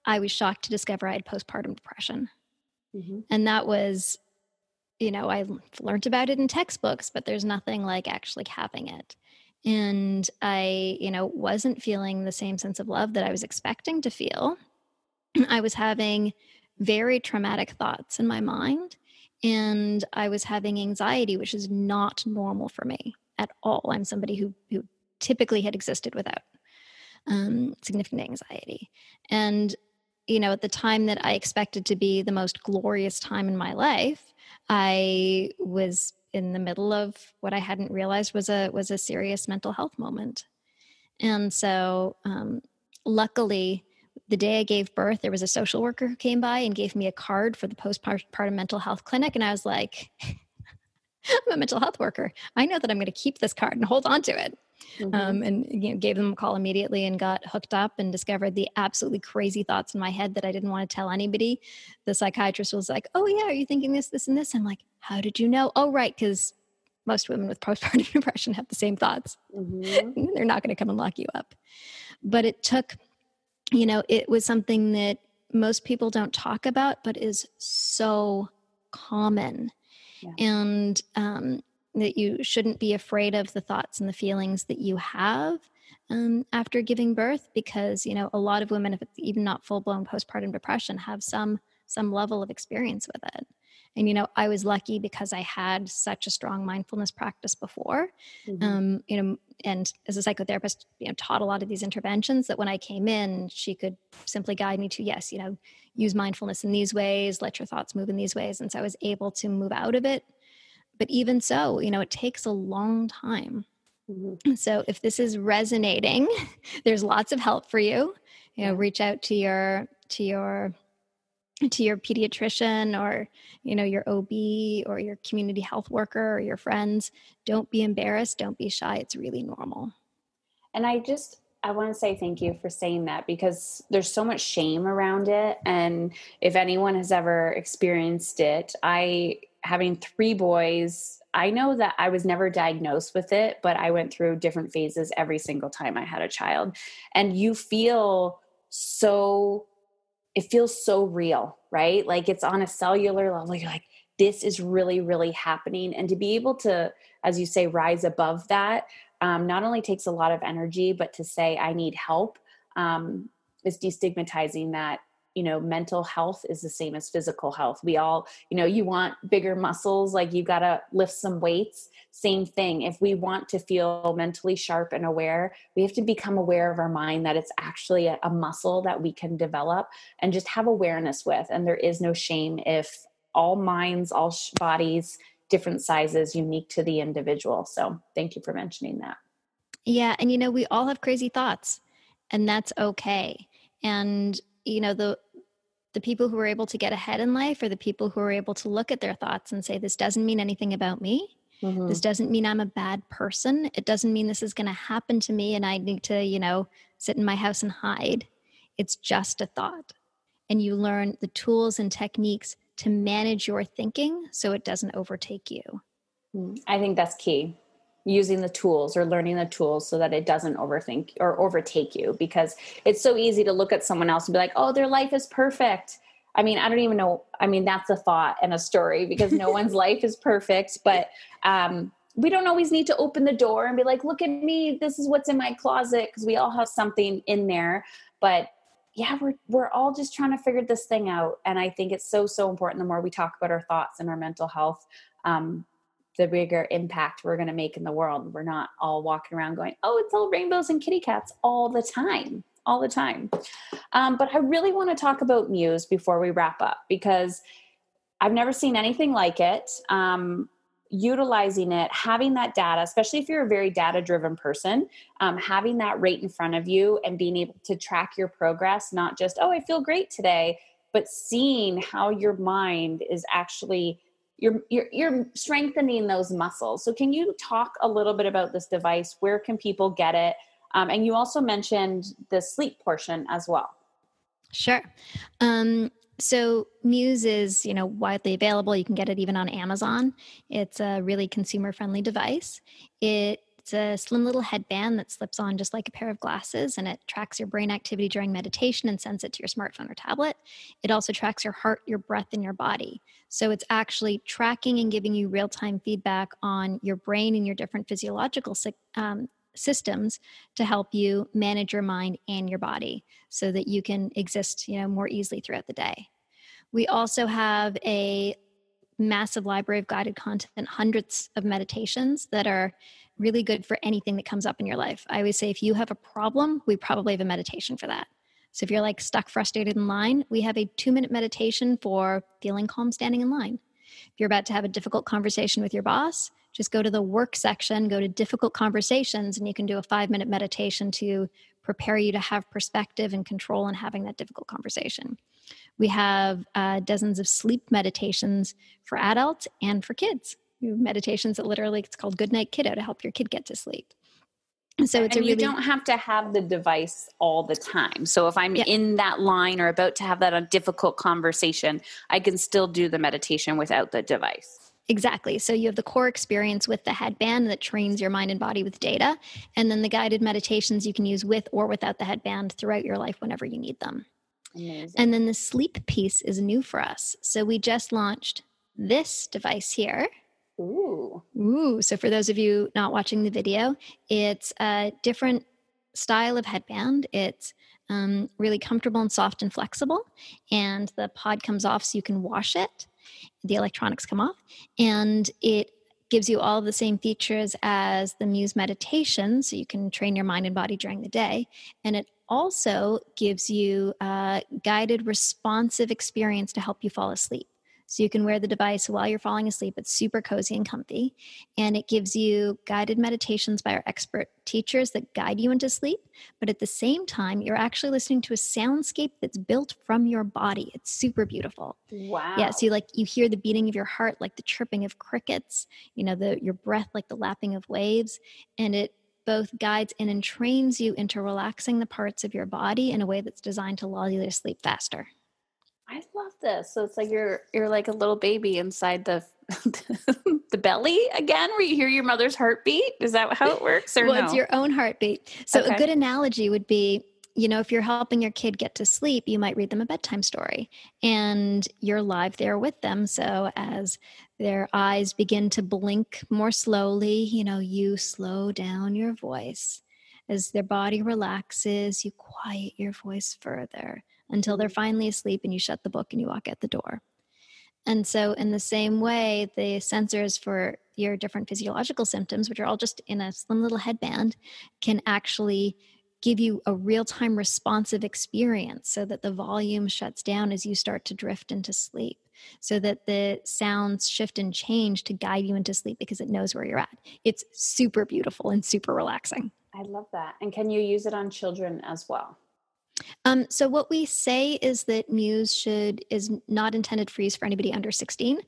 I was shocked to discover I had postpartum depression. And that was, I learned about it in textbooks, but there's nothing like actually having it. And I, wasn't feeling the same sense of love that I was expecting to feel. I was having very traumatic thoughts in my mind, and I was having anxiety, which is not normal for me at all. I'm somebody who typically had existed without significant anxiety. And, at the time that I expected to be the most glorious time in my life, I was in the middle of what I hadn't realized was a serious mental health moment. And so, luckily, the day I gave birth, there was a social worker who came by and gave me a card for the postpartum mental health clinic. And I was like, I'm a mental health worker. I know that I'm going to keep this card and hold on to it. And gave them a call immediately and got hooked up and discovered the absolutely crazy thoughts in my head that I didn't want to tell anybody. The psychiatrist was like, oh yeah, are you thinking this, this, and this? I'm like, how did you know? Oh, right. Because most women with postpartum depression have the same thoughts. They're not going to come and lock you up. But it took, it was something that most people don't talk about, but is so common. Yeah. And that you shouldn't be afraid of the thoughts and the feelings that you have after giving birth, because, a lot of women, if it's even not full-blown postpartum depression, have some level of experience with it. And, I was lucky because I had such a strong mindfulness practice before, and as a psychotherapist, taught a lot of these interventions that when I came in, she could simply guide me to, yes, use mindfulness in these ways, let your thoughts move in these ways. And so I was able to move out of it. But even so, it takes a long time. So if this is resonating, there's lots of help for you. Reach out to your pediatrician or, your OB or your community health worker or your friends. Don't be embarrassed. Don't be shy. It's really normal. And I want to say thank you for saying that, because there's so much shame around it. And if anyone has ever experienced it, having 3 boys, I know that I was never diagnosed with it, but I went through different phases every single time I had a child. And it feels so real, right? Like it's on a cellular level. You're like, this is really, really happening. And to be able to, as you say, rise above that, not only takes a lot of energy, but to say, I need help, is destigmatizing that, mental health is the same as physical health. We all, you want bigger muscles, like you got to lift some weights. Same thing. If we want to feel mentally sharp and aware, we have to become aware of our mind, that it's actually a muscle that we can develop and just have awareness with. And there is no shame if all minds, all bodies, different sizes, unique to the individual. So thank you for mentioning that. Yeah. And, we all have crazy thoughts, and that's okay. And, the people who are able to get ahead in life are the people who are able to look at their thoughts and say, this doesn't mean anything about me. This doesn't mean I'm a bad person. It doesn't mean this is going to happen to me and I need to, sit in my house and hide. It's just a thought. And you learn the tools and techniques to manage your thinking so it doesn't overtake you. I think that's key. Using the tools or learning the tools so that it doesn't overthink or overtake you, because it's so easy to look at someone else and be like, oh, their life is perfect. I mean, I don't even know. I mean, that's a thought and a story, because no one's life is perfect, but we don't always need to open the door and be like, look at me, this is what's in my closet. Cause we all have something in there, but yeah, we're all just trying to figure this thing out. And I think it's so, so important. The more we talk about our thoughts and our mental health, the bigger impact we're going to make in the world. We're not all walking around going, oh, it's all rainbows and kitty cats all the time. But I really want to talk about Muse before we wrap up, because I've never seen anything like it. Utilizing it, having that data, especially if you're a very data-driven person, having that right in front of you and being able to track your progress, not just, oh, I feel great today, but seeing how your mind is actually you're strengthening those muscles. So can you talk a little bit about this device? Where can people get it? And you also mentioned the sleep portion as well. Sure. So Muse is, widely available. You can get it even on Amazon. It's a really consumer-friendly device. It's a slim little headband that slips on just like a pair of glasses, and it tracks your brain activity during meditation and sends it to your smartphone or tablet. It also tracks your heart, your breath, and your body. So it's actually tracking and giving you real-time feedback on your brain and your different physiological systems to help you manage your mind and your body so that you can exist, more easily throughout the day. We also have a massive library of guided content, hundreds of meditations that are really good for anything that comes up in your life. I always say, if you have a problem, we probably have a meditation for that. So if you're like stuck, frustrated in line, we have a 2-minute meditation for feeling calm standing in line. If you're about to have a difficult conversation with your boss, just go to the work section, go to difficult conversations, and you can do a 5-minute meditation to prepare you to have perspective and control in having that difficult conversation. We have dozens of sleep meditations for adults and for kids. Meditations that literally, it's called Goodnight Kiddo, to help your kid get to sleep. So it's you don't have to have the device all the time. So if I'm in that line or about to have that a difficult conversation, I can still do the meditation without the device. Exactly. So you have the core experience with the headband that trains your mind and body with data, and then the guided meditations you can use with or without the headband throughout your life whenever you need them. Amazing. And then the sleep piece is new for us. So we just launched this device here. Ooh. So for those of you not watching the video, it's a different style of headband. It's really comfortable and soft and flexible. And the pod comes off so you can wash it. The electronics come off. And it gives you all the same features as the Muse meditation, so you can train your mind and body during the day. And it also gives you a guided, responsive experience to help you fall asleep. So you can wear the device while you're falling asleep. It's super cozy and comfy. And it gives you guided meditations by our expert teachers that guide you into sleep. But at the same time, you're actually listening to a soundscape that's built from your body. It's super beautiful. Wow. Yeah. So you hear the beating of your heart, like the chirping of crickets, your breath, like the lapping of waves. And it both guides and entrains you into relaxing the parts of your body in a way that's designed to lull you to sleep faster. I love this. So it's like you're like a little baby inside the the belly again, where you hear your mother's heartbeat. Is that how it works? Or It's your own heartbeat. So a good analogy would be, if you're helping your kid get to sleep, you might read them a bedtime story and you're live there with them. So as their eyes begin to blink more slowly, you slow down your voice. As their body relaxes, you quiet your voice further until they're finally asleep and you shut the book and you walk out the door. And so in the same way, the sensors for your different physiological symptoms, which are all just in a slim little headband, can actually give you a real-time responsive experience so that the volume shuts down as you start to drift into sleep, so that the sounds shift and change to guide you into sleep because it knows where you're at. It's super beautiful and super relaxing. I love that. And can you use it on children as well? So what we say is that Muse is not intended for use for anybody under 16.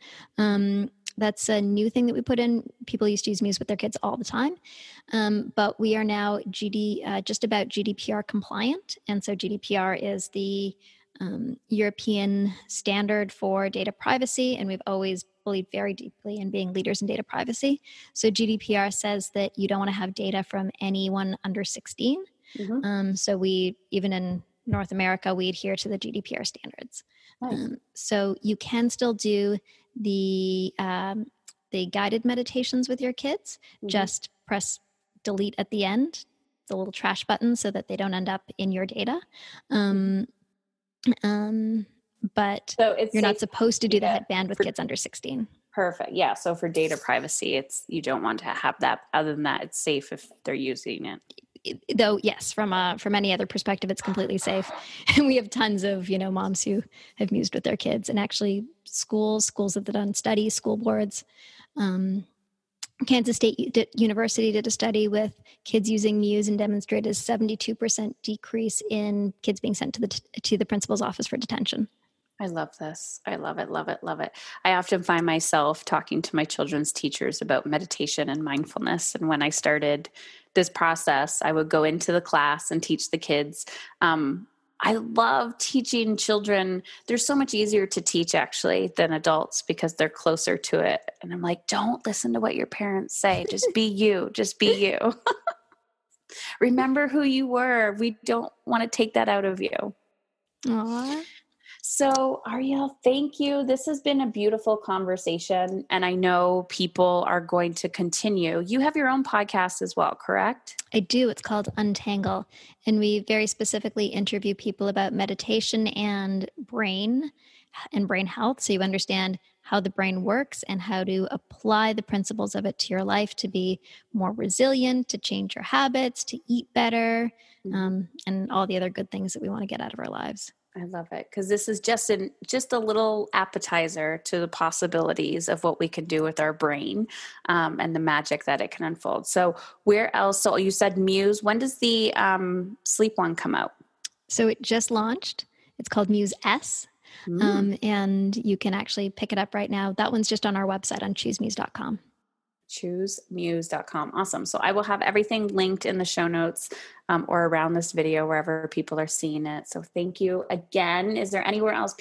That's a new thing that we put in. People used to use Muse with their kids all the time. But we are now just about GDPR compliant. And so GDPR is the European standard for data privacy. And we've always believed very deeply in being leaders in data privacy. So GDPR says that you don't want to have data from anyone under 16. Mm-hmm. So even in North America, we adhere to the GDPR standards. Nice. So you can still do the guided meditations with your kids. Mm-hmm. Just press delete at the end, the little trash button, so that they don't end up in your data. But so you're not supposed to do the headband with kids under 16. Perfect. Yeah. So for data privacy, you don't want to have that. Other than that, it's safe if they're using it. Though, yes, from any other perspective, it's completely safe. And we have tons of, moms who have Mused with their kids, and actually schools have done studies, school boards. Kansas State University did a study with kids using Muse and demonstrated a 72% decrease in kids being sent to the principal's office for detention. I love this. I love it, love it, love it. I often find myself talking to my children's teachers about meditation and mindfulness. And when I started this process, I would go into the class and teach the kids. I love teaching children. They're so much easier to teach actually than adults because they're closer to it. And I'm like, don't listen to what your parents say. Just be you. Just be you. Remember who you were. We don't want to take that out of you. Aww. So, Ariel, thank you. This has been a beautiful conversation, and I know people are going to continue. You have your own podcast as well, correct? I do. It's called Untangle, and we very specifically interview people about meditation and brain health, so you understand how the brain works and how to apply the principles of it to your life to be more resilient, to change your habits, to eat better, and all the other good things that we want to get out of our lives. I love it, because this is just a little appetizer to the possibilities of what we can do with our brain, and the magic that it can unfold. So where else? So you said Muse. When does the sleep one come out? So it just launched. It's called Muse S. And you can actually pick it up right now. That one's just on our website on choosemuse.com. choosemuse.com. Awesome. So I will have everything linked in the show notes, or around this video, wherever people are seeing it. So thank you again. Is there anywhere else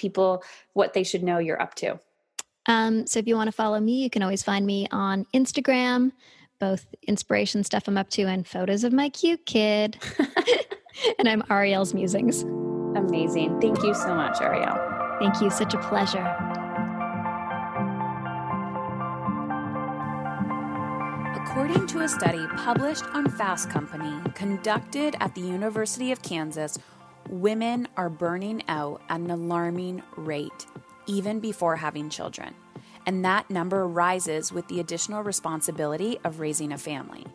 what they should know you're up to? So if you want to follow me, you can always find me on Instagram, both inspiration stuff I'm up to and photos of my cute kid. And I'm Ariel's Musings. Amazing. Thank you so much, Ariel. Thank you. Such a pleasure. According to a study published on Fast Company, conducted at the University of Kansas, women are burning out at an alarming rate, even before having children. And that number rises with the additional responsibility of raising a family.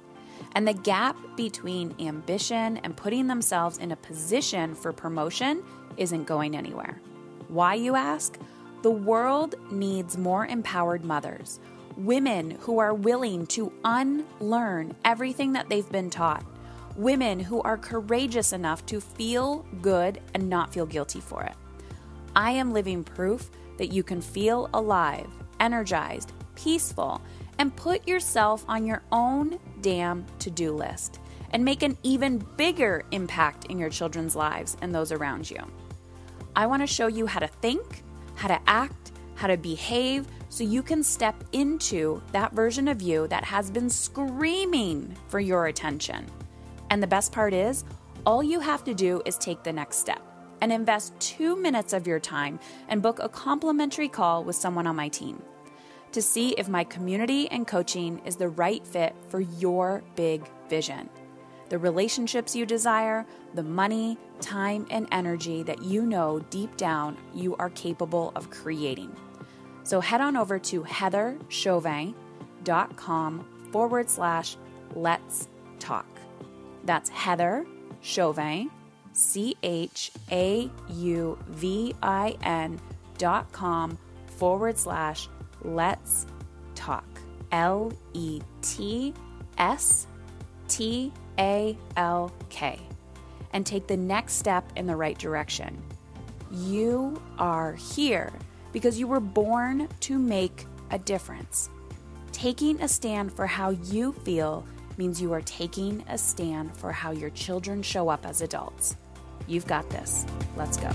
And the gap between ambition and putting themselves in a position for promotion isn't going anywhere. Why, you ask? The world needs more empowered mothers. Women who are willing to unlearn everything that they've been taught. Women who are courageous enough to feel good and not feel guilty for it. I am living proof that you can feel alive, energized, peaceful, and put yourself on your own damn to-do list and make an even bigger impact in your children's lives and those around you. I want to show you how to think, how to act, how to behave, so you can step into that version of you that has been screaming for your attention. And the best part is, all you have to do is take the next step and invest 2 minutes of your time and book a complimentary call with someone on my team to see if my community and coaching is the right fit for your big vision. The relationships you desire, the money, time, and energy that you know deep down you are capable of creating. So head on over to heatherchauvin.com/let's talk. That's Heather Chauvin, CHAUVIN.com/let's talk. LETSTALK. And take the next step in the right direction. You are here because you were born to make a difference. Taking a stand for how you feel means you are taking a stand for how your children show up as adults. You've got this. Let's go.